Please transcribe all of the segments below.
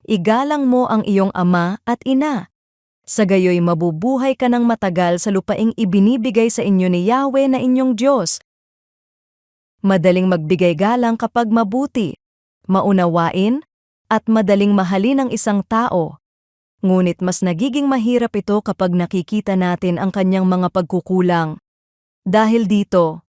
Igalang mo ang iyong ama at ina. Sa gayoy mabubuhay ka ng matagal sa lupaing ibinibigay sa inyo ni Yahweh na inyong Diyos. Madaling magbigay galang kapag mabuti, maunawain, at madaling mahalin ang isang tao. Ngunit mas nagiging mahirap ito kapag nakikita natin ang kanyang mga pagkukulang. Dahil dito,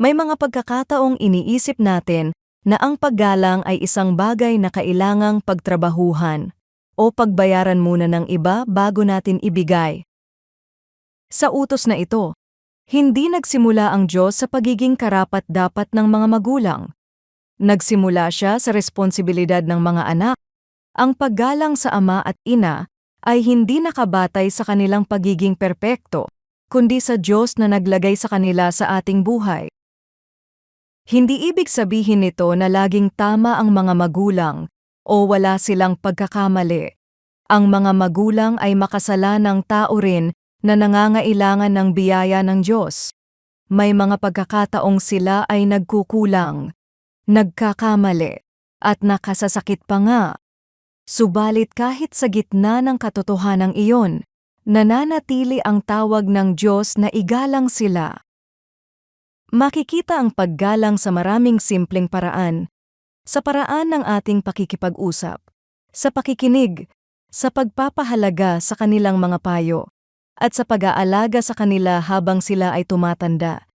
may mga pagkakataong iniisip natin na ang paggalang ay isang bagay na kailangang pagtrabahuhan o pagbayaran muna ng iba bago natin ibigay. Sa utos na ito, hindi nagsimula ang Diyos sa pagiging karapat-dapat ng mga magulang. Nagsimula siya sa responsibilidad ng mga anak. Ang paggalang sa ama at ina ay hindi nakabatay sa kanilang pagiging perpekto, kundi sa Diyos na naglagay sa kanila sa ating buhay. Hindi ibig sabihin nito na laging tama ang mga magulang o wala silang pagkakamali. Ang mga magulang ay makasalanang tao rin na nangangailangan ng biyaya ng Diyos. May mga pagkakataong sila ay nagkukulang, nagkakamali, at nakasasakit pa nga. Subalit kahit sa gitna ng katotohanang iyon, nananatili ang tawag ng Diyos na igalang sila. Makikita ang paggalang sa maraming simpleng paraan. Sa paraan ng ating pakikipag-usap, sa pakikinig, sa pagpapahalaga sa kanilang mga payo, at sa pag-aalaga sa kanila habang sila ay tumatanda.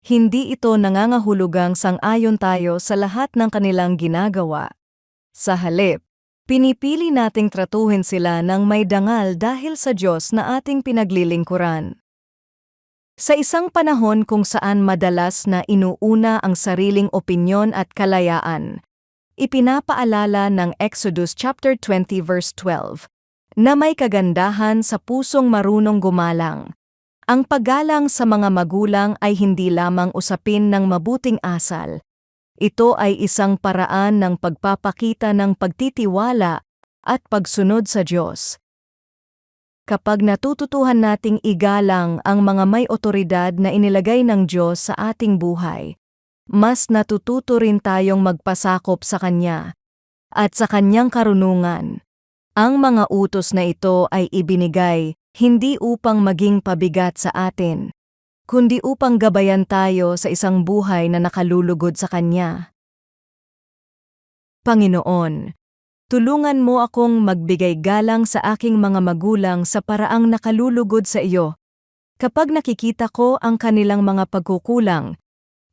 Hindi ito nangangahulugang sang-ayon tayo sa lahat ng kanilang ginagawa. Sa halip, pinipili nating tratuhin sila ng may dangal dahil sa Diyos na ating pinaglilingkuran. Sa isang panahon kung saan madalas na inuuna ang sariling opinyon at kalayaan, ipinapaalala ng Exodus chapter 20 verse 12 na may kagandahan sa pusong marunong gumalang. Ang paggalang sa mga magulang ay hindi lamang usapin ng mabuting asal. Ito ay isang paraan ng pagpapakita ng pagtitiwala at pagsunod sa Diyos. Kapag natututuhan nating igalang ang mga may otoridad na inilagay ng Diyos sa ating buhay, mas natututo rin tayong magpasakop sa Kanya at sa Kanyang karunungan. Ang mga utos na ito ay ibinigay hindi upang maging pabigat sa atin, kundi upang gabayan tayo sa isang buhay na nakalulugod sa Kanya. Panginoon, tulungan mo akong magbigay galang sa aking mga magulang sa paraang nakalulugod sa iyo. Kapag nakikita ko ang kanilang mga pagkukulang,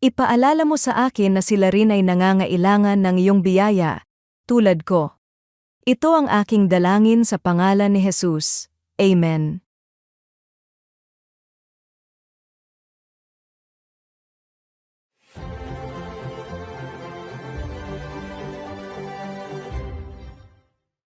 ipaalala mo sa akin na sila rin ay nangangailangan ng iyong biyaya, tulad ko. Ito ang aking dalangin sa pangalan ni Jesus. Amen.